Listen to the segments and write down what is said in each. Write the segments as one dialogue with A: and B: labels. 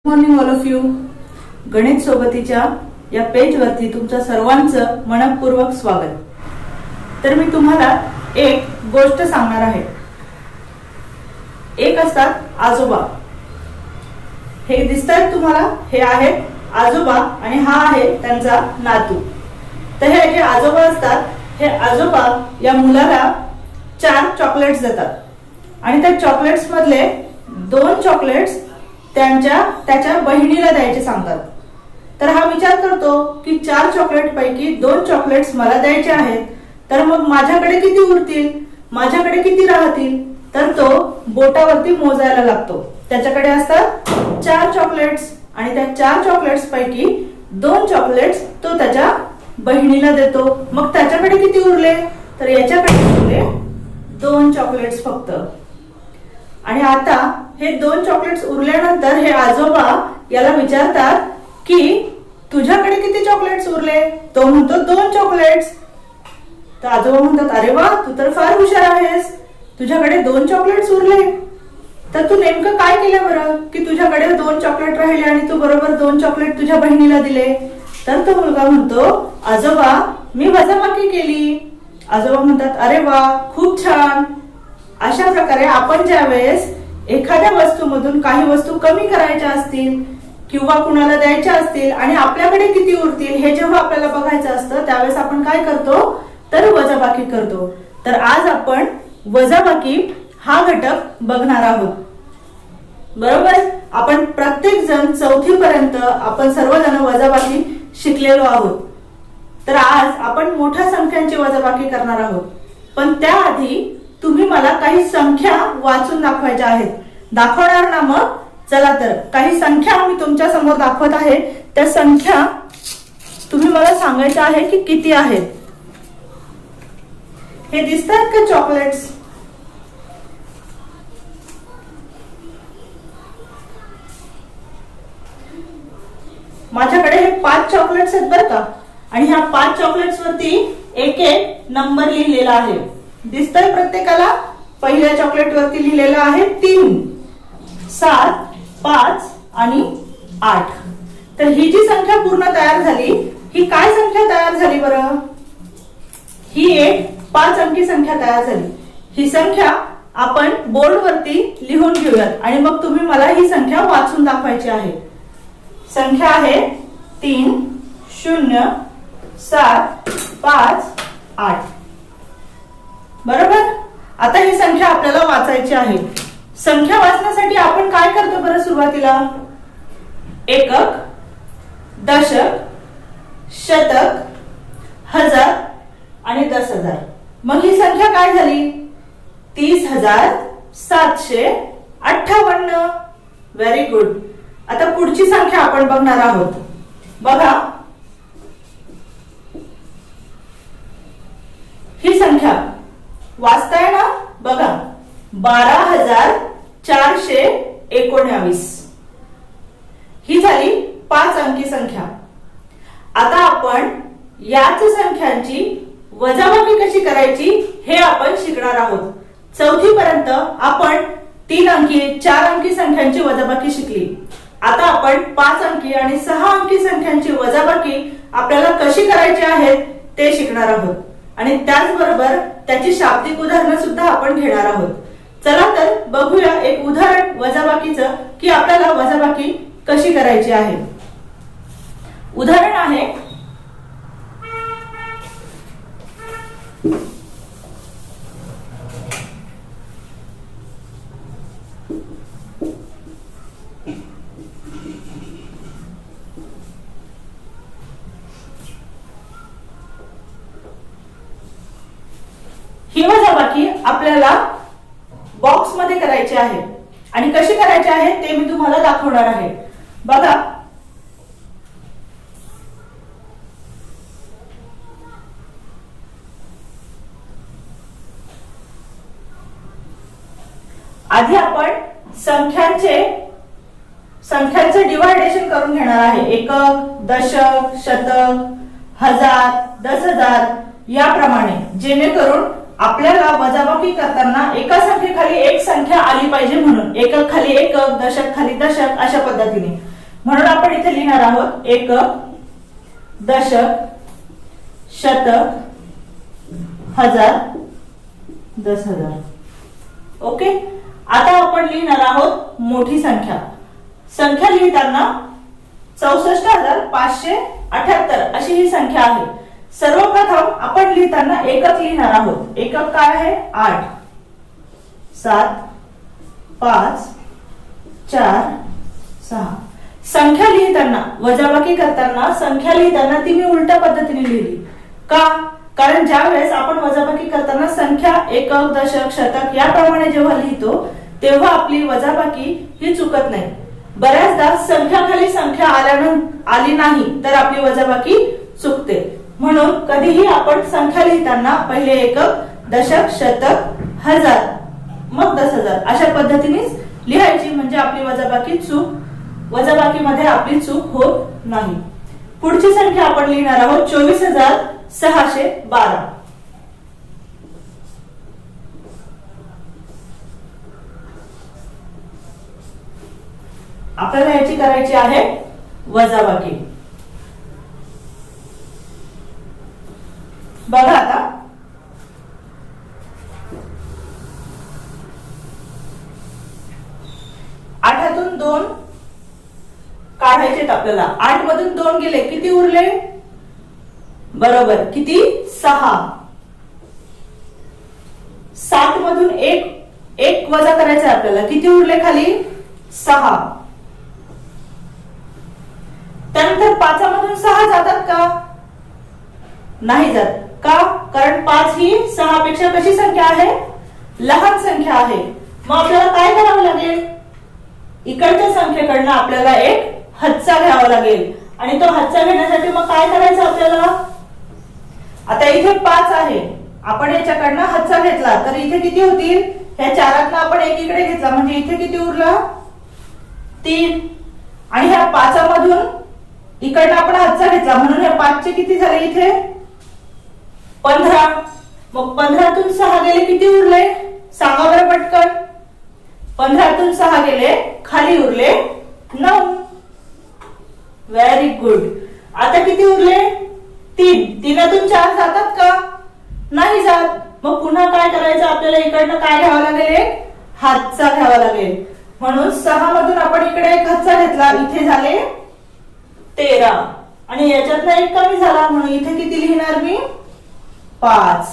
A: Morning all of you. गणित सोबतीच्या या page वरती तुमच्या सर्वांचं मनपूर्वक स्वागत. तर मी तुम्हाला एक गोष्ट सांगणार आहे. एक असतात आजोबा. हे दिसतात तुम्हाला, हे आहेत आजोबा आणि हा आहे त्यांचा नातू. तर हे जे आजोबा असतात, हे आजोबा या मुलाला 4 चॉकलेट्स देतात आणि त्या चॉकलेट्स मधले 2 चॉकलेट्स त्याच्या बहिणीला द्यायचे सांगतात. तर हा विचार करतो की 4 चॉकलेट पैकी 2 चॉकलेट्स मला द्यायचे आहेत, तर मग माझ्याकडे किती उरतील, माझ्याकडे किती राहतील. तर तो बोटावरती मोजायला लागतो. त्याच्याकडे असतात 4 चॉकलेट्स आणि त्या 4 चॉकलेट्स पैकी 2 चॉकलेट्स तो त्याच्या बहिणीला देतो. मग त्याच्याकडे किती उरले, तर याच्याकडे उरले 2 चॉकलेट्स फक्त. आणि आता हे 2 चॉकलेट्स उरल्यानंतर हे आजोबा याला विचारतात की तुझ्याकडे किती चॉकलेट्स उरले. तो म्हणतो 2 चॉकलेट्स. तर आजोबा म्हणतात, अरे वा, तू तर फार हुशार आहेस, तुझ्याकडे 2 चॉकलेट्स उरले. तर तू नेमकं काय केलं बरं की तुझ्याकडे 2 चॉकलेट राहिले आणि तू बरोबर 2 चॉकलेट तुझ्या बहिणीला दिले. तर तो मुलगा म्हणतो, आजोबा, मी वजाबाकी केली. आजोबा म्हणतात, अरे वा, खूप छान. अशा प्रकारे आपण ज्या वेळेस एखाद्या वस्तूमधून काही वस्तू कमी करायच्या असतील किंवा कुणाला द्यायच्या असतील आणि आपल्याकडे किती उरतील हे जेव्हा आपल्याला बघायचं असतं, त्यावेळेस आपण काय करतो, तर वजाबाकी करतो. तर आज आपण वजाबाकी हा घटक बघणार आहोत. बरोबर. आपण प्रत्येक जण 4थी पर्यंत आपण सर्वजण वजाबाकी शिकलेलो आहोत. तर आज आपण मोठ्या संख्यांची वजाबाकी करणार आहोत. पण त्याआधी तुम्ही मला काही संख्या वाचून दाखवायच्या आहेत. दाखवणार ना? मग चला, तर काही संख्या मी तुमच्या समोर दाखवत आहे. त्या संख्या तुम्ही मला सांगायच्या आहे की किती आहेत. हे दिसतात का चॉकलेट्स? माझ्याकडे हे 5 चॉकलेट्स आहेत बरं का. आणि ह्या 5 चॉकलेट्स वरती एक नंबर लिहिलेला आहे. दिसतंय प्रत्येकाला? पहिल्या चॉकलेट वरती लिहिलेलं आहे 3, 7, 5 आणि 8. तर ही जी संख्या पूर्ण तयार झाली, ही काय संख्या तयार झाली बरं? ही एक 5 अंकी संख्या तयार झाली. ही संख्या आपण बोर्ड वरती लिहून घेऊयात आणि मग तुम्ही मला ही संख्या वाचून दाखवायची आहे. संख्या आहे 3, 0, 7, 5, 8. बरोबर. आता ही संख्या आपल्याला वाचायची आहे. संख्या वाचण्यासाठी आपण काय करतो बरं सुरुवातीला? एकक, दशक, शतक, हजार आणि 10,000. मग ही संख्या काय झाली? 30,758. Very good. आता पुढची संख्या आपण बघणार आहोत. बघा, ही संख्या वाचताय ना? बघा, 12,419. ही झाली 5 अंकी संख्या. आता आपण याच संख्यांची वजाबाकी कशी करायची हे आपण शिकणार आहोत. 4थी पर्यंत आपण 3 अंकी 4 अंकी संख्यांची वजाबाकी शिकली. आता आपण 5 अंकी आणि 6 अंकी संख्यांची वजाबाकी आपल्याला कशी करायची आहे ते शिकणार आहोत. आणि त्याचबरोबर त्याची शाब्दिक उदाहरणं सुद्धा आपण घेणार आहोत. चला तर बघूया एक उदाहरण वजाबाकीचं की आपल्याला वजाबाकी कशी करायची आहे. उदाहरण आहे, ही वजाबाकी आपल्याला बॉक्स मध्ये करायची आहे. आणि कशी करायची आहे ते मी तुम्हाला दाखवणार आहे. बघा, आधी आपण संख्यांचे डिवायडेशन करून घेणार आहे. एकक, दशक, शतक, हजार, 10,000 याप्रमाणे, जेणेकरून आपल्याला वजाबाकी करताना एका संख्येखाली एक संख्या आली पाहिजे म्हणून एकक खाली एकक, दशक खाली दशक अशा पद्धतीने. म्हणून आपण इथे लिहिणार आहोत एकक, दशक, शतक, हजार, 10,000. ओके. आता आपण लिहिणार आहोत मोठी संख्या. संख्या लिहिताना 64,578 अशी ही संख्या आहे. सर्वप्रथम आपण लिहिताना एकक लिहिणार आहोत. एकक काय आहे? 8, 7, 5, 4, 6. संख्या लिहिताना वजाबाकी करताना संख्या लिहिताना ती मी उलट्या पद्धतीने लिहिली. का? कारण ज्या वेळेस आपण वजाबाकी करताना संख्या एकक, दशक, शतक याप्रमाणे जेव्हा लिहितो तेव्हा आपली वजाबाकी ही चुकत नाही. बऱ्याचदा संख्या खाली संख्या आली नाही तर आपली वजाबाकी चुकते. म्हणून कधीही आपण संख्या लिहिताना पहिले एकक, दशक, शतक, हजार, मग 10,000 अशा पद्धतीनेच लिहायची. म्हणजे आपली वजाबाकीमध्ये आपली चूक होत नाही. पुढची संख्या आपण लिहिणार आहोत 24,612. आपल्याला याची करायची आहे वजाबाकी. बघा आता 8तून 2 काढायचे आपल्याला. 8 मधून 2 गेले, किती उरले? बरोबर, किती? 6. 7 मधून एक वजा करायचं आपल्याला, किती उरले खाली? 6. त्यानंतर 5 मधून 6 जातात का? नाही जात. का? कारण 5 ही 6 पेक्षा कशी संख्या आहे? लहान संख्या आहे. मग आपल्याला काय करावं लागेल? इकडच्या संख्येकडनं आपल्याला एक हच्चा घ्यावा लागेल. आणि तो हच्चा घेण्यासाठी मग काय करायचं आपल्याला? आता इथे 5 आहे, आपण याच्याकडनं हच्चा घेतला तर इथे किती होतील? ह्या 4तनं आपण एक इकडे घेतला म्हणजे इथे किती उरला? 3. आणि ह्या 5 मधून इकडनं आपण हच्चा घेतला म्हणून ह्या 5 चे किती झाले इथे? 15. मग 15तून 6 गेले, किती उरले? सांगा बरं पटकन. 15तून 6 गेले, खाली उरले 9. Very good. आता किती उरले? 3. 3तून 4 जातात का? नाही जात. मग पुन्हा काय करायचं आपल्याला? इकडनं काय घ्यावं लागेल? एक हातचा घ्यावा लागेल. म्हणून 6 मधून आपण इकडे एक हातचा घेतला, इथे झाले 13. आणि याच्यातला एक कमी झाला म्हणून इथे किती लिहिणार मी? 5.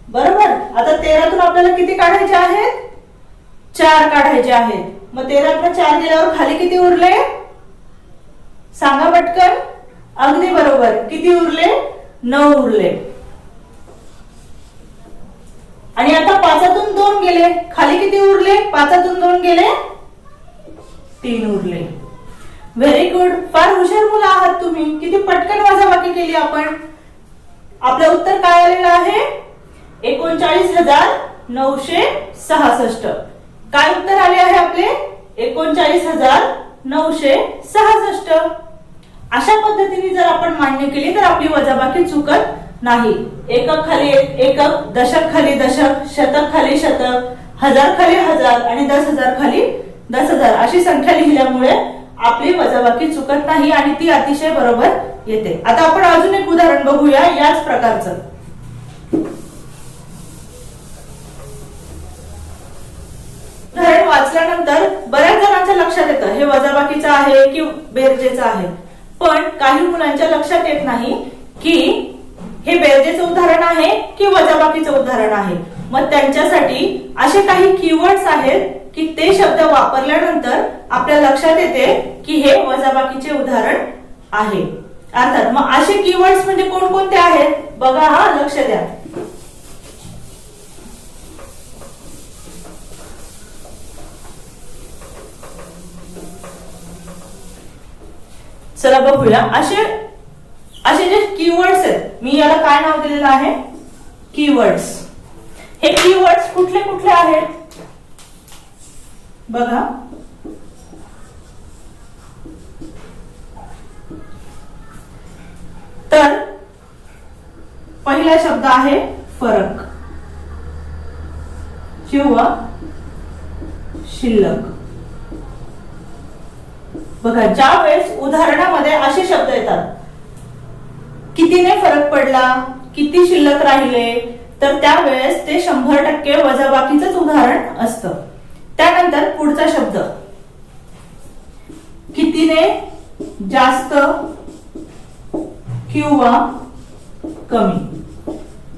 A: बरोबर. आता 13तून आपल्याला किती काढायचे आहेत? 4 काढायचे आहेत. मग 13तनं 4 गेल्यावर खाली किती उरले? सांगा पटकन. अगदी बरोबर, किती उरले? 9 उरले. आणि आता 5तून 2 गेले, खाली किती उरले? 5तून 2 गेले 3 उरले. Very good. फार हुशार मुलं आहात तुम्ही. किती पटकन वजाबाकी केली आपण. आपलं उत्तर काय आलेलं आहे? 39,966. काय उत्तर आले आहे आपले? 39,966. अशा पद्धतीने जर आपण मांडणी केली तर आपली वजाबाकी चुकत नाही. एकक खाली एकक, दशक खाली दशक, शतक खाली शतक, हजार खाली हजार आणि 10,000 खाली 10,000 अशी संख्या लिहिल्यामुळे आपली वजाबाकी चुकत नाही आणि ती अतिशय बरोबर येते. आता आपण अजून एक उदाहरण बघूया याच प्रकारचं. उदाहरण वाचल्यानंतर बऱ्याच जणांच्या लक्षात येतं हे वजाबाकीचं आहे की बेरजेचं आहे. पण काही मुलांच्या लक्षात येत नाही की हे बेरजेचं उदाहरण आहे की वजाबाकीचं उदाहरण आहे. मग त्यांच्यासाठी असे काही कीवर्ड्स आहेत की ते शब्द वापरल्यानंतर आपल्या लक्षात येते की हे वजाबाकीचे उदाहरण आहे. अर्थात मग असे कीवर्ड्स म्हणजे कोणकोणते आहेत बघा. हा, लक्ष द्या. चला बघूया. असे जे कीवर्ड्स आहेत, मी याला काय नाव दिलेलं आहे? कीवर्ड्स. हे कीवर्ड्स कुठले कुठले आहेत बघा. तर पहिला शब्द आहे फरक किंवा शिल्लक. बघा, ज्या वेळेस उदाहरणामध्ये असे शब्द येतात, कितीने फरक पडला, किती शिल्लक राहिले, तर त्यावेळेस ते 100% वजाबाकीचंच उदाहरण असतं. त्यानंतर पुढचा शब्द, कितीने जास्त किंवा कमी.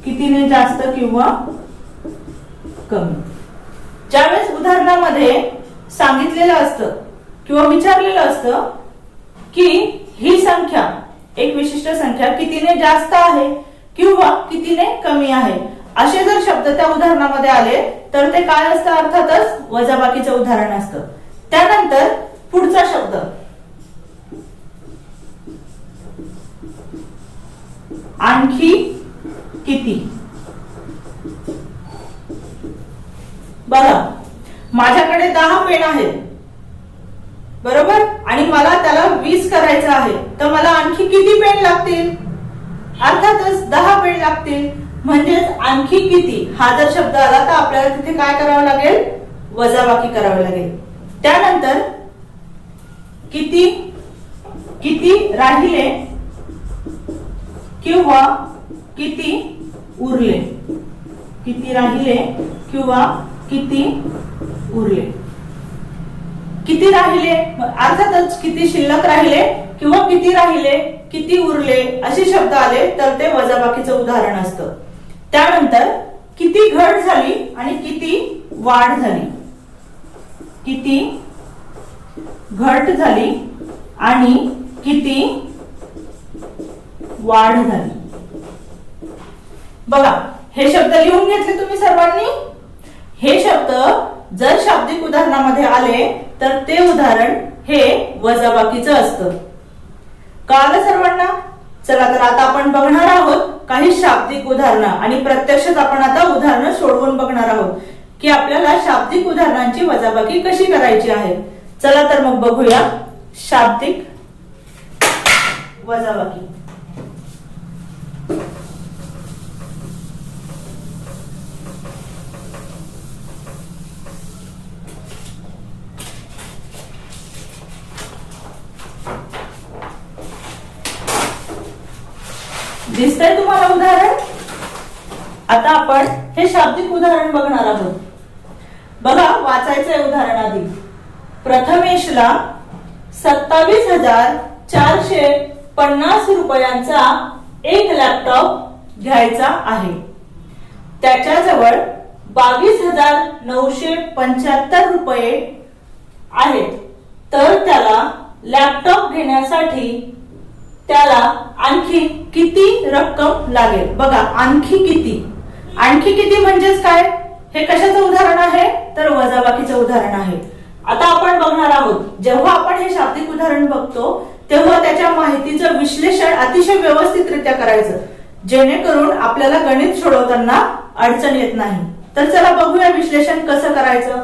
A: कितीने जास्त किंवा कमी. ज्यावेळेस उदाहरणामध्ये सांगितलेलं असतं किंवा विचारलेलं असतं की ही संख्या, एक विशिष्ट संख्या कितीने जास्त आहे किंवा कितीने कमी आहे, असे जर शब्द त्या उदाहरणामध्ये आले तर ते काय असतं, अर्थातच वजाबाकीचं उदाहरण असतं. त्यानंतर पुढचा शब्द, आणखी किती. बघा, माझ्याकडे 10 पेन आहेत, बरोबर, आणि मला त्याला 20 करायचं आहे, तर मला आणखी किती पेन लागतील, अर्थातच 10 पेन लागतील. म्हणजेच आणखी किती हा जर शब्द आला तर आपल्याला तिथे काय करावं लागेल, वजाबाकी करावी लागेल. त्यानंतर किती, किती राहिले किंवा किती उरले. किती राहिले किंवा किती उरले. किती राहिले, अर्थातच किती शिल्लक राहिले किंवा किती राहिले, किती उरले असे शब्द आले तर ते वजाबाकीचं उदाहरण असतं. त्यानंतर किती घट झाली आणि किती वाढ झाली. किती घट झाली आणि किती वाढ झाली. बघा, हे शब्द लिहून घेतले तुम्ही सर्वांनी. हे शब्द जर शाब्दिक उदाहरणामध्ये आले तर ते उदाहरण हे वजाबाकीचं असतं. कळालं सर्वांना? चला तर आता आपण बघणार आहोत काही शाब्दिक उदाहरणं आणि प्रत्यक्षात आपण आता उदाहरणं सोडवून बघणार आहोत की आपल्याला शाब्दिक उदाहरणांची वजाबाकी कशी करायची आहे. चला तर मग बघूया शाब्दिक वजाबाकी. दिसतंय तुम्हाला उदाहरण? आता आपण हे शाब्दिक उदाहरण बघणार आहोत. बघा, वाचायचंय उदाहरण आधी. प्रथमेशला 27,450 रुपयांचा एक लॅपटॉप घ्यायचा आहे. त्याच्याजवळ 22,975 रुपये आहेत. तर त्याला लॅपटॉप घेण्यासाठी त्याला आणखी किती रक्कम लागेल. बघा, आणखी किती. आणखी किती म्हणजेच काय, हे कशाचं उदाहरण आहे तर वजाबाकीचं उदाहरण आहे. आता आपण बघणार आहोत, जेव्हा आपण हे शाब्दिक उदाहरण बघतो तेव्हा त्याच्या माहितीचं विश्लेषण अतिशय व्यवस्थितरित्या करायचं, जेणेकरून आपल्याला गणित सोडवताना अडचण येत नाही. तर चला बघूया विश्लेषण कसं करायचं.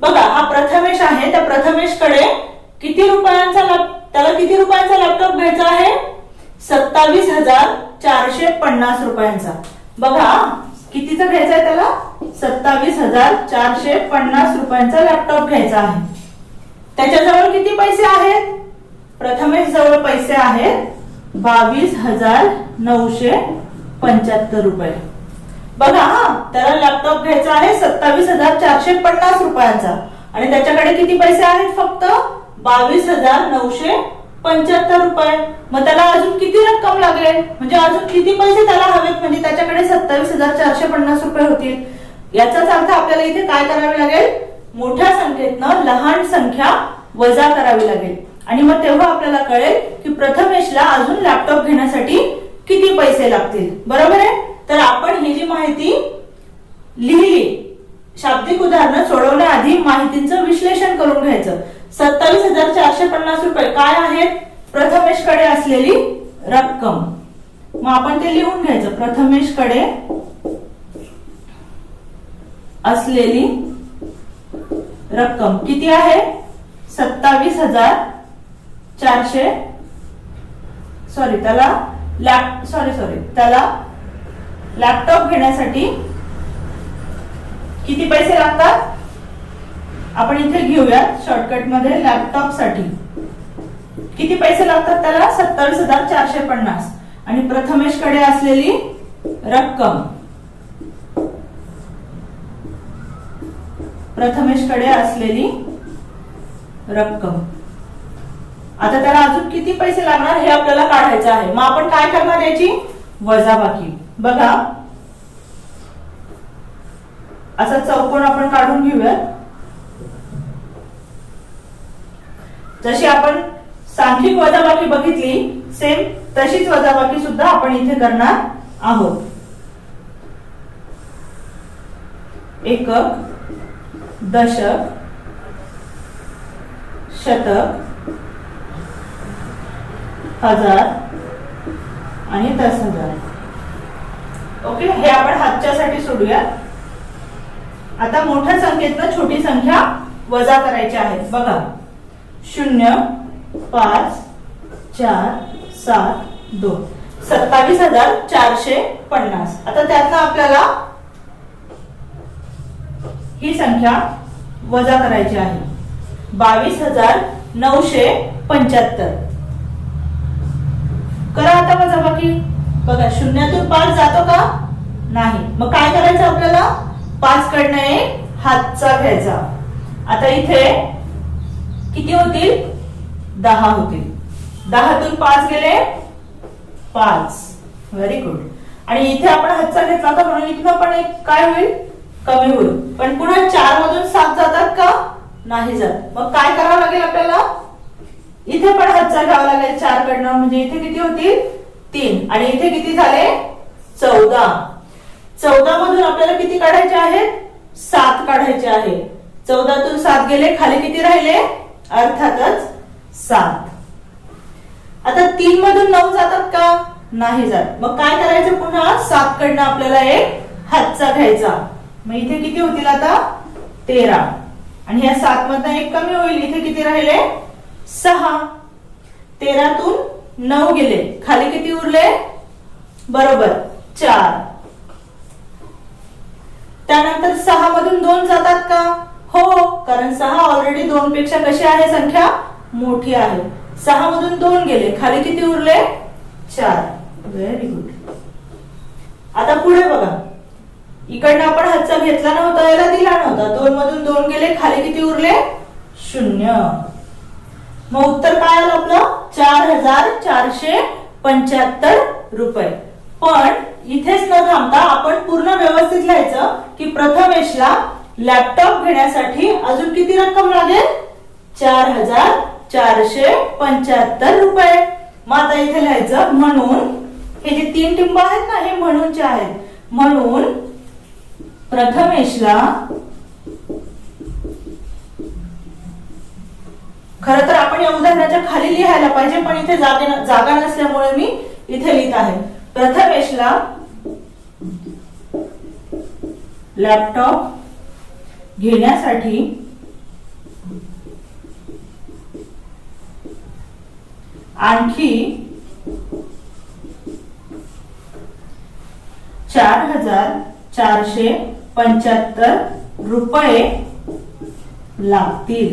A: बघा, हा प्रथमेश आहे. त्या प्रथमेशकडे किती रुपयांचा लॅपटॉप घ्यायचा आहे, 27,450 रुपयांचा. बघा, कितीचा घ्यायचा आहे त्याला, 27,450 रुपयांचा लॅपटॉप घ्यायचा आहे. त्याच्याजवळ किती पैसे आहेत, प्रथमेश जवळ पैसे आहेत 22,975 रुपये. बघा, त्याला लॅपटॉप घ्यायचा आहे 27,450 रुपयांचा आणि त्याच्याकडे किती पैसे आहेत, फक्त 22,975 रुपये. मग त्याला अजून किती रक्कम लागेल, म्हणजे अजून किती पैसे त्याला हवेत, म्हणजे त्याच्याकडे 27,450 रुपये होतील. याचाच अर्थ आपल्याला इथे काय करावे लागेल, मोठ्या संख्येतनं लहान संख्या वजा करावी लागेल आणि मग तेव्हा आपल्याला कळेल की प्रथमेशला अजून लॅपटॉप घेण्यासाठी किती पैसे लागतील. बरोबर आहे? तर आपण ही जी माहिती लिहिली, शाब्दिक उदाहरण सोडवण्याआधी माहितीचं विश्लेषण करून घ्यायचं. 27,450 रुपये काय आहेत, प्रथमेशकडे असलेली रक्कम. मग आपण ते लिहून घ्यायचं. प्रथमेशकडे असलेली रक्कम किती आहे, 27,400. त्याला लॅपटॉप घेण्यासाठी किती पैसे लागतात आपण इथे घेऊया शॉर्टकट मध्ये. लॅपटॉप साठी किती पैसे लागतात त्याला 27,450 आणि प्रथमेश कडे असलेली रक्कम आता त्याला अजून किती पैसे लागणार हे आपल्याला काढायचं आहे. मग आपण काय करणार याची वजाबाकी. बघा असा चौकोन आपण काढून घेऊया. जशी आपण सांख्यिक वजाबाकी बघितली सेम तशीच वजाबाकी सुद्धा आपण इथे करणार आहोत. एकक, दशक, शतक, हजार आणि 10,000. ओके, हे आपण हातच्यासाठी सोडूया. आता मोठ्या संख्येतनं छोटी संख्या वजा करायची आहे. बघा 0, 5, 4, 7, 2 27,450. आता त्यातनं आपल्याला ही संख्या वजा करायची आहे 22,975. करा आता वजाबाकी. बघा शून्यातून 5 जातो का नाही. मग काय करायचं आपल्याला 5 कडनं एक हातचा घ्यायचा. आता इथे किती होतील 10 होतील. 10तून 5 गेले 5. Very good. आणि इथे आपण हातचा घेतला होता म्हणून इथनं पण एक काय होईल कमी होईल. पण पुन्हा 4 मधून 7 जातात का नाही जात. मग काय करावं लागेल आपल्याला इथे पण हातचा घ्यावा लागेल 4 कडनं. म्हणजे इथे किती होतील 3 आणि इथे किती झाले 14. 14 मधून आपल्याला किती काढायचे आहेत 7 काढायचे आहे. 14तून 7 गेले खाली किती राहिले अर्थातच 7. आता 3 मधून 9 जातात का नाही जात. मग काय करायचं पुन्हा 7 कडनं आपल्याला एक हातचा घ्यायचा. मग इथे किती होतील आता 13 आणि ह्या 7 मधनं एक कमी होईल. इथे किती राहिले 6. 13तून 9 गेले खाली किती उरले बरोबर 4. त्यानंतर 6 मधून 2 जातात का हो, कारण 6 ऑलरेडी 2 पेक्षा कशी आहे संख्या मोठी आहे. 6 मधून 2 गेले खाली किती उरले 4. Very good. आता पुढे बघा इकडनं आपण हातचा घेतला नव्हता याला दिला नव्हता. 2 मधून 2 गेले खाली किती उरले 0. मग उत्तर काय आलं आपलं 4,475 रुपये. पण इथेच न थांबता आपण पूर्ण व्यवस्थित लिहायचं की प्रथमेशला लॅपटॉप घेण्यासाठी अजून किती रक्कम लागेल 4,475 रुपये. मग आता इथे लिहायचं म्हणून हे जे 3 टिंब आहेत ना हे म्हणूनचे आहेत. म्हणून प्रथमेशला खरं तर आपण या उदाहरणाच्या खाली लिहायला पाहिजे पण इथे जागा नसल्यामुळे मी इथे लिहित आहे. प्रथमेशला लॅपटॉप घेण्यासाठी आणखी 4,475 रुपये लागतील.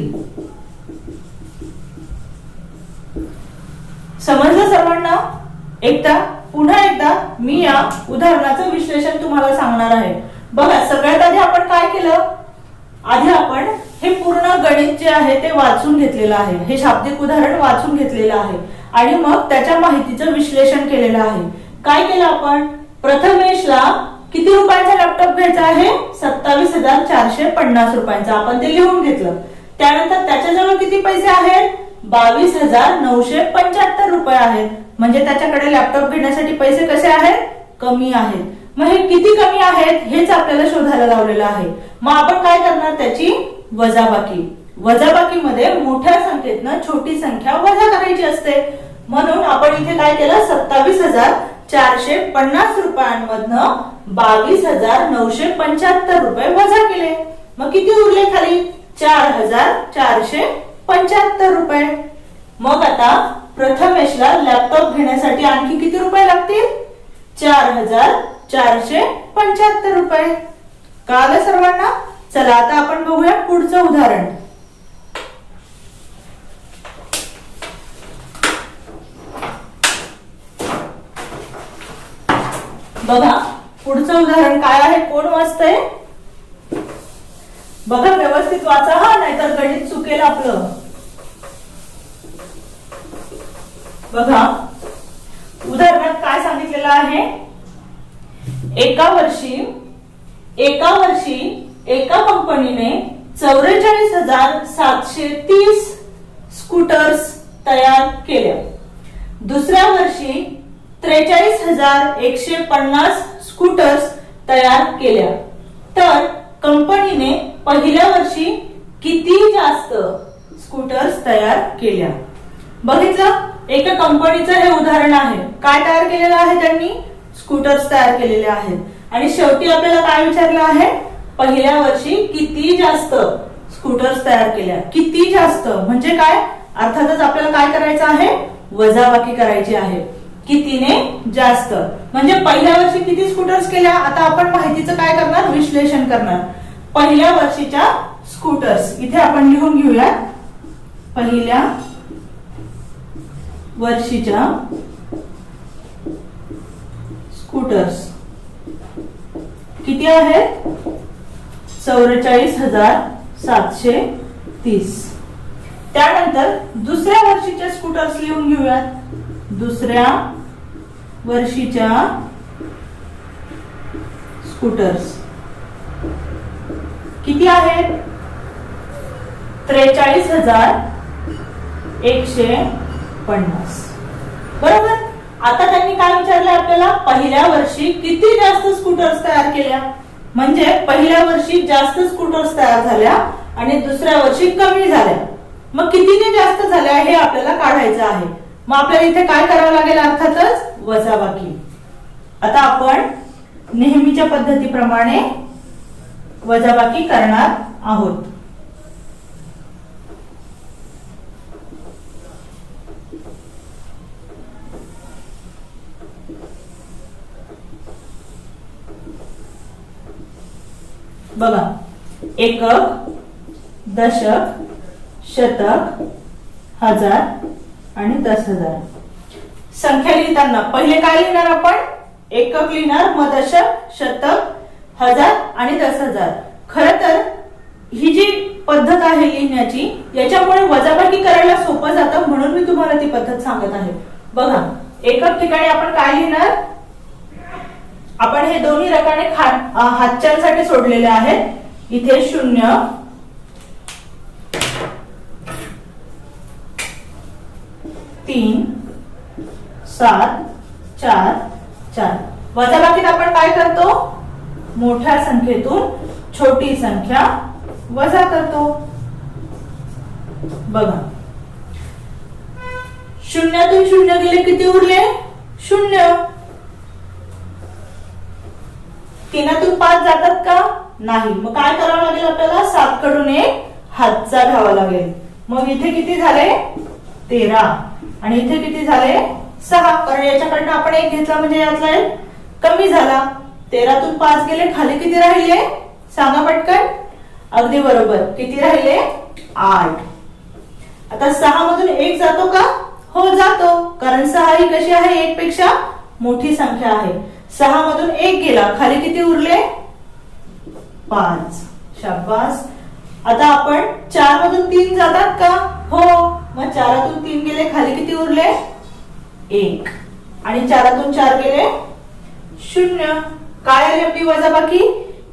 A: समजलं सर्वांना. पुन्हा एकदा मी या उदाहरणाचं विश्लेषण तुम्हाला सांगणार आहे. बघा सगळ्यात आधी आपण काय केलं आधी आपण हे पूर्ण गणित जे आहे ते वाचून घेतलेलं आहे. हे शाब्दिक उदाहरण वाचून घेतलेलं आहे आणि मग त्याच्या माहितीचं विश्लेषण केलेलं आहे. काय केलं आपण प्रथमेशला किती रुपयाचा लॅपटॉप घ्यायचा आहे 27,450 रुपयांचा. आपण ते लिहून घेतलं. त्यानंतर त्याच्याजवळ किती पैसे आहेत 22,975 रुपये आहेत. म्हणजे त्याच्याकडे लॅपटॉप घेण्यासाठी पैसे कसे आहेत कमी आहेत. मग हे किती कमी आहेत हेच आपल्याला शोधायला लावलेलं आहे. मग आपण काय करणार त्याची वजाबाकी. वजाबाकीमध्ये मोठ्या संख्येतनं छोटी संख्या वजा करायची असते. म्हणून आपण इथे काय केलं 27,450 रुपयांमधनं 22,975 रुपये वजा केले. मग किती उरले खाली 4,475 रुपये. मग आता प्रथमेशला लॅपटॉप घेण्यासाठी आणखी किती रुपये लागतील 4,475 475 रुपये. कळालं सर्वांना? चला आता आपण बघूया पुढचं उदाहरण. बघा पुढचं उदाहरण काय आहे, कोण वाचतंय? बघा व्यवस्थित वाचा हा, नाहीतर गणित चुकेल आपलं. बघा उदाहरणात काय सांगितलेलं आहे, एका वर्षी एका कंपनीने 44,730 स्कूटर्स तयार केल्या. दुसऱ्या वर्षी 43,150 स्कूटर्स तयार केल्या. तर कंपनीने पहिल्या वर्षी किती जास्त स्कूटर्स तयार केल्या? बघितलं, एका कंपनीचं हे उदाहरण आहे. काय तयार केलेलं आहे त्यांनी? स्कूटर्स तयार केलेले आहेत. आणि शेवटी आपल्याला काय विचारलं आहे, पहिल्या वर्षी किती जास्त स्कूटर्स तयार केल्या. किती जास्त म्हणजे काय? अर्थातच आपल्याला काय करायचं आहे, वजाबाकी करायची आहे. कितीने जास्त म्हणजे पहिल्या वर्षी किती स्कूटर्स केल्या. आता आपण माहितीचं काय करणार, विश्लेषण करणार. पहिल्या वर्षीच्या स्कूटर्स इथे आपण लिहून घेऊया. पहिल्या वर्षीच्या स्कूटर्स किती आहेत? 44,730. त्यानंतर दुसऱ्या वर्षीच्या स्कूटर्स लिहून घेऊयात. दुसऱ्या वर्षीच्या स्कूटर्स किती आहेत? 43,150. बरोबर. आता त्यांनी काय विचारलं आपल्याला, पहिल्या वर्षी किती जास्त स्कूटर्स तयार केल्या. म्हणजे पहिल्या वर्षी जास्त स्कूटर्स तयार झाल्या आणि दुसऱ्या वर्षी कमी झाल्या. मग कितीने जास्त झाल्या हे आपल्याला काढायचं आहे. मग आपल्याला इथे काय करावं लागेल, अर्थातच वजाबाकी. आता आपण नेहमीच्या पद्धतीप्रमाणे वजाबाकी करणार आहोत. बघा, एकक, दशक, शतक, हजार आणि 10,000. संख्या लिहिताना पहिले काय लिहिणार आपण, एकक लिहिणार, मग दशक, शतक, हजार आणि 10,000. खरं तर ही जी पद्धत आहे लिहिण्याची, याच्यामुळे वजाबाकी करायला सोपं जातं, म्हणून मी तुम्हाला ती पद्धत सांगत आहे. बघा, एकक ठिकाणी आपण काय लिहिणार, आपण हे दोन्ही रकाने हातच्यांसाठी सोडलेले आहेत. इथे 0, 3, 7, 4, 4. वजाबाकीत आपण काय करतो, मोठ्या संख्येतून छोटी संख्या वजा करतो. बघा, शून्यातून 0 गेले, किती उरले? 0. 3तून 5 जातात का? नाही. मग काय करावं लागेल आपल्याला, 7 कडून 1 हातचा घ्यावा लागेल. मग इथे किती झाले? 13. आणि इथे किती झाले? 6. कारण याच्याकडनं आपण 1 घेतला म्हणजे यातला 1 कमी झाला. 13तून 5 गेले, खाली किती राहिले? सांगा पटकन. अगदी बरोबर, किती राहिले? 8. आता 6 मधून 1 जातो का? हो जातो, कारण 6 ही कशी आहे, 1 पेक्षा मोठी संख्या आहे. 6 मधून 1 गेला, खाली किती उरले? 5. शाबास. आता आपण 4 मधून 3 जातात का? हो. मग 4तून 3 गेले, खाली किती उरले? 1. आणि 4तून 4 गेले 0. काय आली आपली वजाबाकी?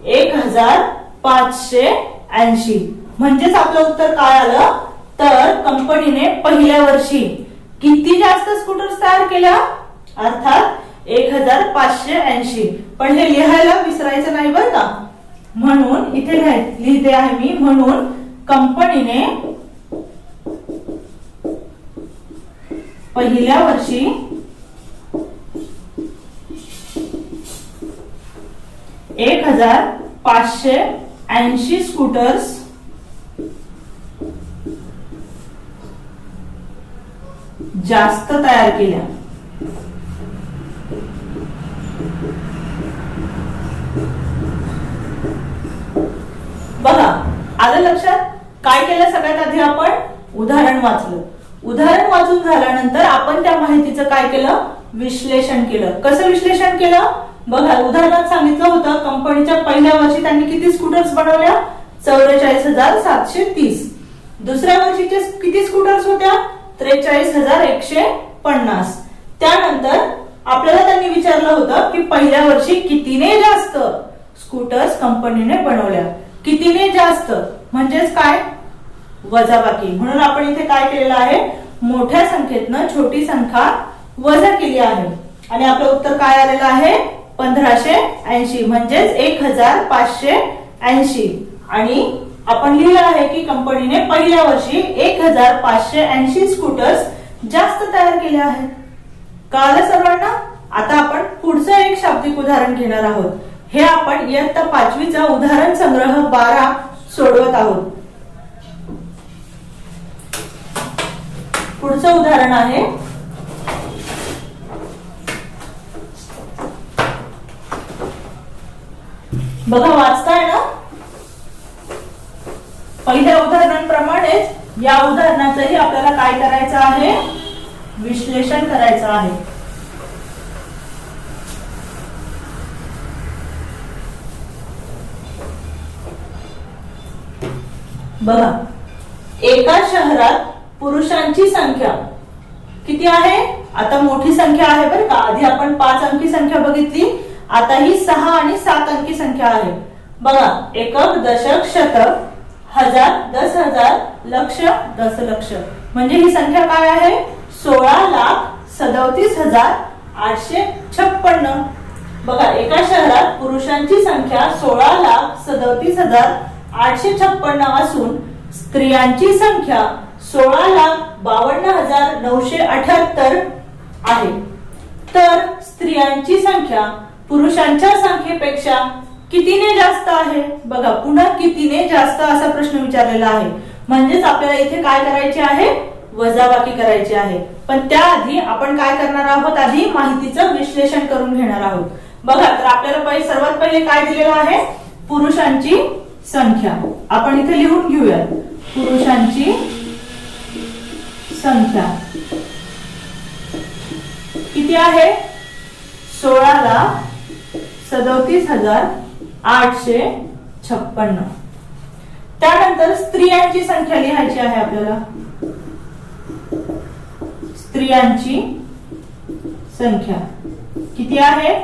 A: 1580. म्हणजेच आपलं उत्तर काय आलं, तर कंपनीने पहिल्या वर्षी किती जास्त स्कूटर्स तयार केल्या? अर्थात 1580. पण हे लिहायला विसरायचं नाही बरं का, म्हणून इथे लिहिते आहे मी. म्हणून कंपनीने पहिल्या वर्षी 1580 स्कूटर्स जास्त तयार केल्या. आलं लक्षात? काय केलं सगळ्यात आधी आपण उदाहरण वाचलं. उदाहरण वाचून झाल्यानंतर आपण त्या माहितीचं काय केलं? विश्लेषण केलं. कसं विश्लेषण केलं? बघा उदाहरणात सांगितलं होतं कंपनीच्या पहिल्या वर्षी त्यांनी किती स्कूटर्स बनवल्या? 44,730. दुसऱ्या वर्षीचे किती स्कूटर्स होत्या? 43,150. त्यानंतर आपल्याला त्यांनी विचारलं होतं की पहिल्या वर्षी कितीने जास्त स्कूटर्स कंपनीने बनवल्या. कितीने जास्त म्हणजेच काय? वजाबाकी. म्हणून आपण इथे काय केलेलं आहे? मोठ्या संख्येतनं छोटी संख्या वजा केली आहे आणि आपलं उत्तर काय आलेलं आहे? 1580 म्हणजेच 1580. आणि आपण लिहिलं आहे की कंपनीने पहिल्या वर्षी 1580 स्कूटर्स जास्त तयार केले आहेत. कळलं सर्वांना? आता आपण पुढचं एक शाब्दिक उदाहरण घेणार आहोत. हे आपण इयत्ता 5वीचा उदाहरण संग्रह 12 सोडवत आहोत. पुढचं उदाहरण आहे बघा वाचताय ना? पहिल्या उदाहरणांप्रमाणेच या उदाहरणाचंही आपल्याला काय करायचं आहे? विश्लेषण करायचं आहे. बघा एका शहरात पुरुषांची संख्या किती आहे? आता मोठी संख्या आहे बरं का. आधी आपण 5 अंकी संख्या बघितली, आता ही 6 आणि 7 अंकी संख्या आहे. बघा एकक, दशक, शतक, हजार, 10,000, लक्ष, दशलक्ष. म्हणजे ही संख्या काय आहे? 16,37,856. बघा एका शहरात पुरुषांची संख्या 16,37,856 असून स्त्रियांची संख्या 16,52,978 आहे. तर स्त्रियांची संख्या पुरुषांच्या संख्येपेक्षा कितीने जास्त आहे? बघा पुन्हा कितीने जास्त असा प्रश्न विचारलेला आहे. म्हणजेच आपल्याला इथे काय करायचे आहे? वजाबाकी करायची आहे. पण त्याआधी आपण काय करणार आहोत? आधी माहितीचं विश्लेषण करून घेणार आहोत. बघा तर आपल्याला सर्वात पहिले काय दिलेलं आहे? पुरुषांची संख्या. आपण इथे लिहून घेऊया. पुरुषांची संख्या किती आहे? 16,37,856. त्यानंतर स्त्रियांची संख्या लिहायची आहे आपल्याला. स्त्रियांची संख्या किती आहे?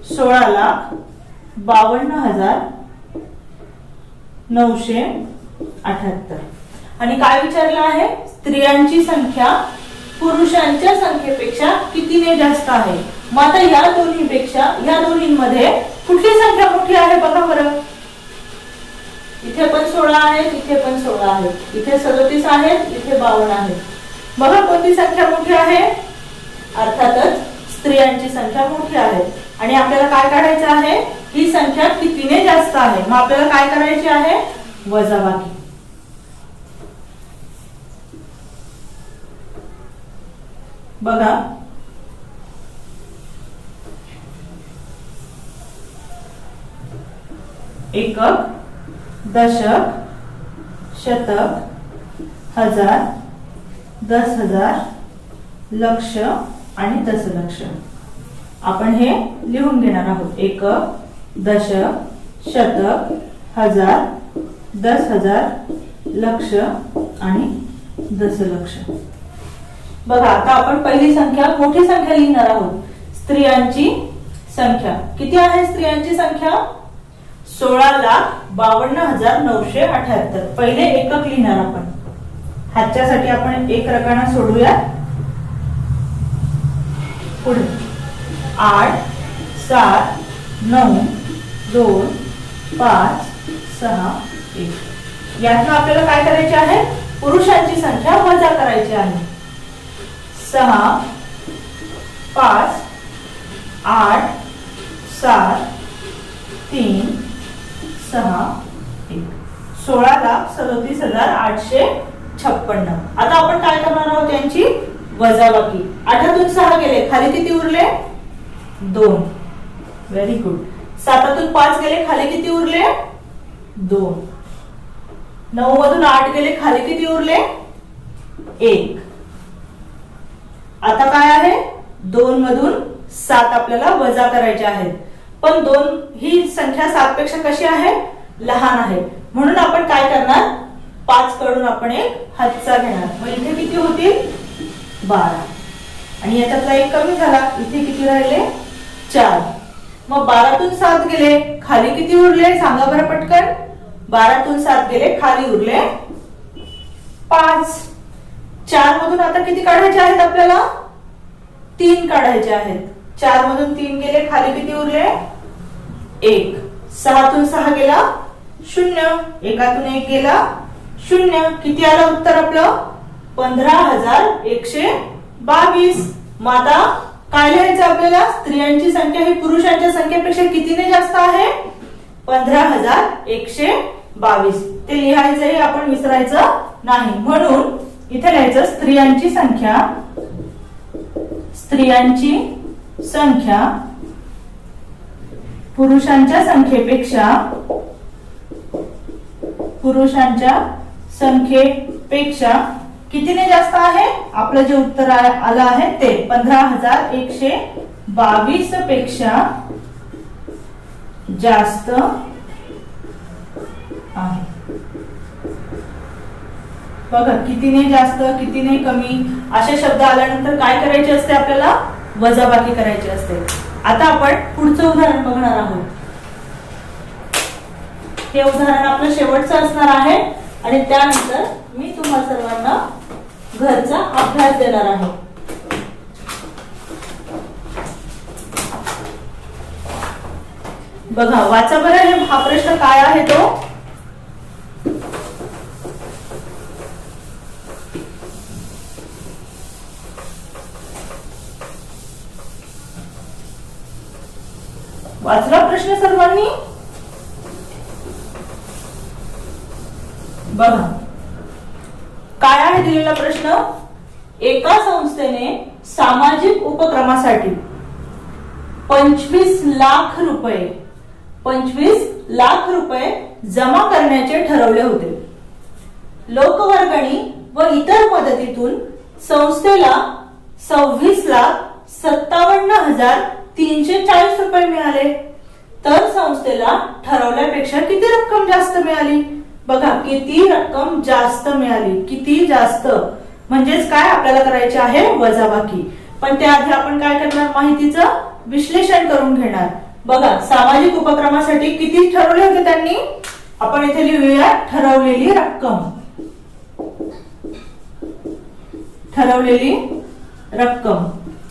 A: 16,52,978. आणि काय विचारलं आहे? स्त्रियांची संख्या पुरुषांच्या संख्येपेक्षा कितीने जास्त आहे. मग आता या दोन्हींमध्ये कुठली संख्या मोठी आहे? बघा बरं. इथे पण 16 आहेत, इथे पण 16 आहेत, इथे 37 आहेत, इथे 52 आहेत. बघा कोणती संख्या मोठी आहे? अर्थातच स्त्रियांची संख्या मोठी आहे. आणि आपल्याला काय काढायचं आहे? ही संख्या कितीने जास्त आहे. मग आपल्याला काय करायची आहे? वजाबाकी. बघा एकक, दशक, शतक, हजार, 10,000, लक्ष आणि दशलक्ष. आपण हे लिहून घेणार आहोत. एकक, दशक, शतक, हजार, 10,000, लक्ष आणि दशलक्ष. बघा आता आपण पहिली संख्या मोठी संख्या लिहिणार आहोत. स्त्रियांची संख्या किती आहे? स्त्रियांची संख्या 16,52,978. पहिले एकक लिहिणार आपण. ह्याच्यासाठी आपण एक रकाना सोडूया. पुढे 8, 7, 9, 2, 5, 6, 1. यातनं आपल्याला काय करायचे आहे? पुरुषांची संख्या वजा करायची आहे. 6, 5, 8, 7, 3, 6, 1. 16,37,856. आता आपण काय करणार आहोत? यांची वजाबाकी. 8तून 6 गेले, खाली किती उरले? 2. Very good. 7तून 5 गेले, खाली किती उरले? 2. 9 मधून 8 गेले, खाली किती उरले? 1. आता काय आहे? 2 मधून 7 आपल्याला वजा करायचे आहेत, पण 2 ही संख्या 7 पेक्षा कशी आहे? लहान आहे. म्हणून आपण काय करणार? 5 कडून आपण एक हातचा घेणार. मग इथे किती होतील? 12. आणि याच्यातला एक कमी झाला, इथे किती राहिले? 4. मग 12 तून 7 गेले, खाली किती उरले? सांगा बरं पटकन. 12 तून 7 गेले, खाली उरले 5. 4 मधून आता किती काढायचे आहेत आपल्याला? 3 काढायचे आहेत. 4 मधून 3 गेले, खाली किती उरले? 1. 6 तून 6 गेला 0, 1 तून 1 गेला 0. किती आलं उत्तर आपलं? 15,122. मग आता काय लिहायचं आपल्याला? स्त्रियांची संख्या ही पुरुषांच्या संख्येपेक्षा कितीने जास्त आहे? 15,122. ते लिहायचंही आपण विसरायचं नाही. म्हणून इथे लिहायचं स्त्रियांची संख्या पुरुषांच्या संख्येपेक्षा कितीने जास्त आहे? आपलं जे उत्तर आलं आहे ते 15,122 पेक्षा जास्त आहे. बघा, कितीने जास्त, कितीने कमी असे शब्द आल्यानंतर काय करायचे असते? आपल्याला वजाबाकी करायची असते. आता आपण पुढचं उदाहरण बघणार आहोत. हे उदाहरण आपलं शेवटचं असणार आहे आणि त्यानंतर मी तुम्हा सर्वांना घरचा अभ्यास देणार आहे. बघा, वाचा बरं हा प्रश्न काय आहे तो. वाचला प्रश्न सर्वांनी? बघा काय आहे दिलेला प्रश्न. एका संस्थेने सामाजिक उपक्रमासाठी 25 लाख रुपये जमा करण्याचे ठरवले होते. लोकवर्गणी व इतर मदतीतून संस्थेला 26,57,340 रुपये मिळाले. तर संस्थेला ठरवल्यापेक्षा किती रक्कम जास्त मिळाली? बघा, किती रक्कम जास्त मिळाली, किती जास्त म्हणजेच काय आपल्याला करायचे आहे? वजाबाकी. पण त्याआधी आपण काय करणार? माहितीचं विश्लेषण करून घेणार. बघा, सामाजिक उपक्रमासाठी किती ठरवले होते त्यांनी? आपण इथे लिहूया ठरवलेली रक्कम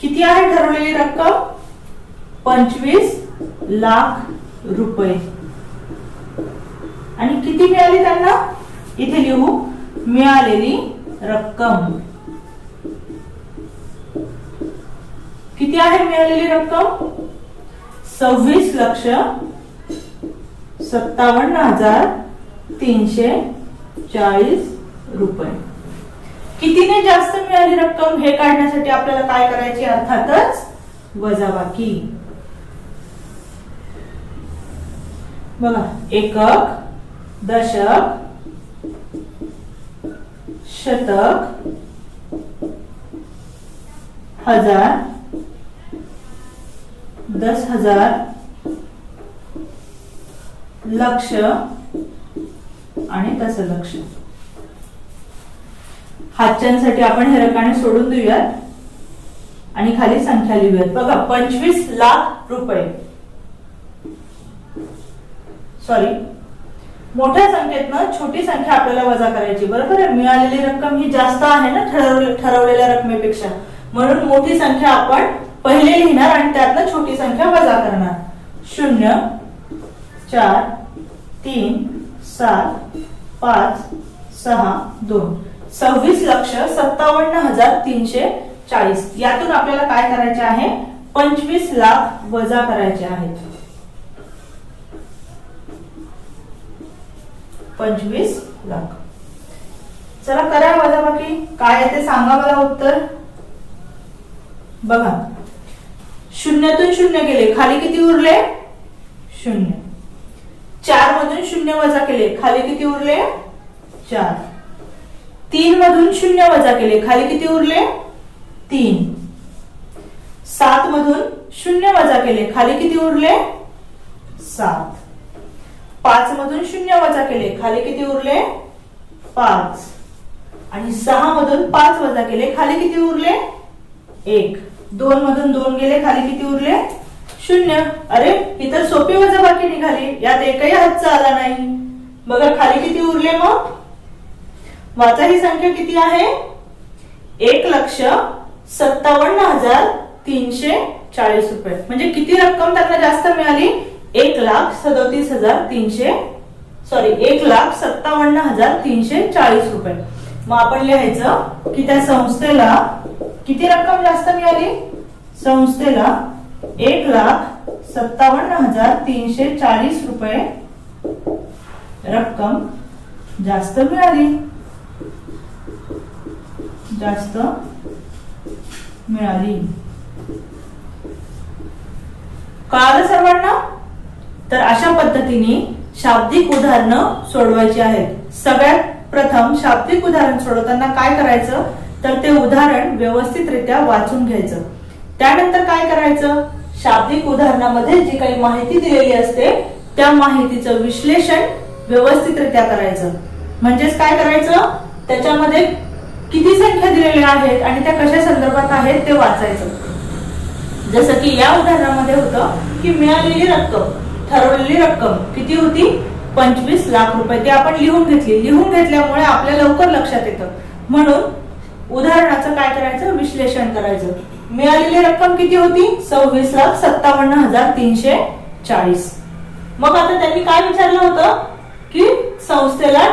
A: किती आहे? ठरवलेली रक्कम 25 लाख रुपये. आणि किती मिळाली त्यांना? इथे लिहू मिळालेली रक्कम. किती आहे मिळालेली रक्कम? 26,57,340 रुपये. कितीने जास्त मिळाली रक्कम हे काढण्यासाठी आपल्याला काय करायची? अर्थातच वजाबाकी. बघा, एकक, दशक, शतक, हजार, 10,000, लक्ष आणि दशलक्ष. हातच्यांसाठी आपण हे रकाने सोडून देऊयात आणि खाली संख्या लिहूयात. बघा, 25 लाख रुपये. सॉरी, मोठ्या संख्येतनं छोटी संख्या आपल्याला वजा करायची. बरोबर आहे? मिळालेली रक्कम ही जास्त आहे ना ठरवलेल्या रकमेपेक्षा, म्हणून मोठी संख्या आपण पहिले लिहिणार आणि त्यातनं छोटी संख्या वजा करणार. 0, 4, 3, 7, 5, 6, 2. 26,57,340. यातून आपल्याला काय करायचे आहे? 25 लाख वजा करायचे आहेत. 25 लाख. चला करा वजाबाकी. काय आहे ते सांगा मला उत्तर. बघा, 0 0 गेले, खाली किती उरले? 0. 4 मधून 0 वजा केले, खाली किती उरले? 4. 3 मधून 0 वजा केले, खाली किती उरले? 3. 7 मधून 0 वजा केले, खाली किती उरले? 7. 5 मधून 0 वजा केले, खाली किती उरले? 5. आणि 6 मधून 5 वजा केले, खाली किती उरले? 1. 2 मधून 2 गेले, खाली किती उरले? 0. अरे ही तर सोपी वजाबाकी निघाली, यात एकही हातचा आला नाही. बघा खाली किती उरले मग? वाचा ही संख्या किती आहे? 1,57,340 रुपये. म्हणजे किती रक्कम त्यांना जास्त मिळाली? 1,57,340 रुपये. मग आपण लिहायचं की त्या संस्थेला किती रक्कम जास्त मिळाली? संस्थेला 1,57,340 रुपये रक्कम जास्त मिळाली. जास्त मिळाली. कळालं सर्वांना? तर अशा पद्धतीने शाब्दिक उदाहरणं सोडवायची आहेत. सगळ्यात प्रथम शाब्दिक उदाहरण सोडवताना काय करायचं, तर ते उदाहरण व्यवस्थितरित्या वाचून घ्यायचं. त्यानंतर काय करायचं, शाब्दिक उदाहरणामध्ये जी काही माहिती दिलेली असते त्या माहितीचं विश्लेषण व्यवस्थितरित्या करायचं. म्हणजेच काय करायचं, त्याच्यामध्ये किती संख्या दिलेल्या आहेत आणि त्या कशा संदर्भात आहेत ते वाचायचं. जसं की या उदाहरणामध्ये होतं की मिळालेली रक्कम, ठरवलेली रक्कम किती होती? 25 लाख रुपये. ते आपण लिहून घेतली. लिहून घेतल्यामुळे आपल्या लवकर लक्षात येतं. म्हणून उदाहरणाचं काय करायचं, विश्लेषण करायचं. मिळालेली रक्कम किती होती? 26,57,340. मग आता त्यांनी काय विचारलं होतं की संस्थेला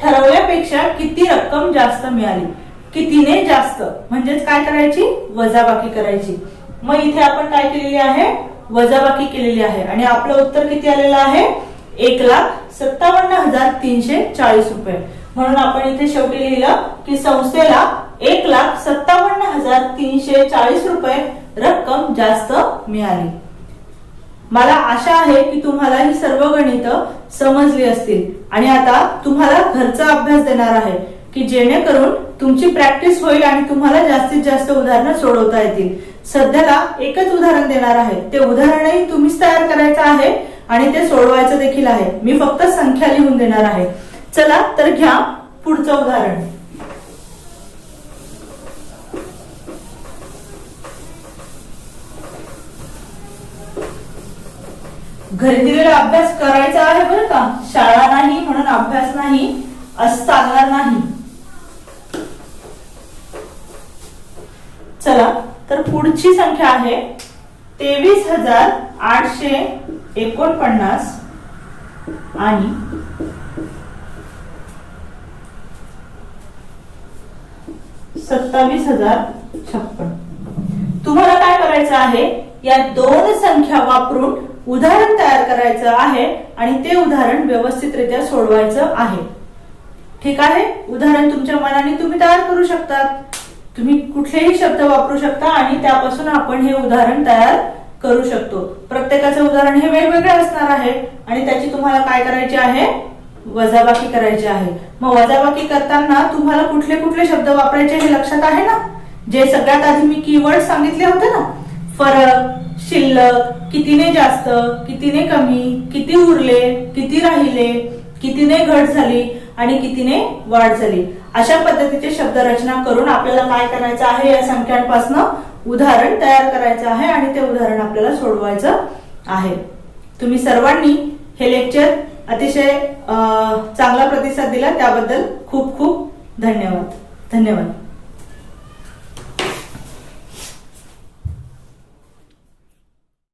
A: ठरवल्यापेक्षा किती रक्कम जास्त मिळाली. कितीने जास्त म्हणजेच काय करायची, वजाबाकी करायची. मग इथे आपण काय केलेली आहे, वजाबाकी केलेली आहे आणि आपलं उत्तर किती आलेलं आहे? 1,57,340 रुपये. म्हणून आपण इथे शेवटी लिहिलं की संस्थेला 1,57,340 रुपये रक्कम जास्त मिळाली. मला आशा आहे की तुम्हाला ही सर्व गणितं समजली असतील आणि आता तुम्हाला घरचा अभ्यास देणार आहे की जेणेकरून तुमची प्रॅक्टिस होईल आणि तुम्हाला जास्तीत जास्त उदाहरणं सोडवता येतील. सध्याला एकच उदाहरण देणार आहे. ते उदाहरणही तुम्हीच तयार करायचं आहे आणि ते सोडवायचं देखील आहे. मी फक्त संख्या लिहून देणार आहे. चला तर घ्या पुढचं उदाहरण. घरी दिलेला अभ्यास करायचा आहे बरं का. शाळा नाही म्हणून अभ्यास नाही असं चालणार नाही. चला तर पुढची संख्या आहे 23,849 आणि 27,056. तुम्हाला काय करायचं आहे, या दोन संख्या वापरून उदाहरण तयार करायचं आहे आणि ते उदाहरण व्यवस्थितरित्या सोडवायचं आहे. ठीक आहे. उदाहरण तुमच्या मनाने तुम्ही तयार करू शकतात. तुम्ही कुठलेही शब्द वापरू शकता आणि त्यापासून आपण हे उदाहरण तयार करू शकतो. प्रत्येकाचं उदाहरण हे वेगवेगळे असणार आहे आणि त्याची तुम्हाला काय करायची आहे, वजाबाकी करायची आहे. मग वजाबाकी करताना तुम्हाला कुठले कुठले शब्द वापरायचे हे लक्षात आहे ना. जे सगळ्यात आधी मी कीवर्ड सांगितले होते ना, फरक, शिल्लक, कितीने जास्त, कितीने कमी, किती उरले, किती राहिले, कितीने घट झाली आणि कितीने वाढ झाली, अशा पद्धतीचे शब्द रचना करून आपल्याला काय करायचं आहे, या संख्यांपासून उदाहरण तयार करायचं आहे आणि ते उदाहरण आपल्याला सोडवायचं आहे. तुम्ही सर्वांनी हे लेक्चर अतिशय चांगला प्रतिसाद दिला त्याबद्दल खूप खूप धन्यवाद.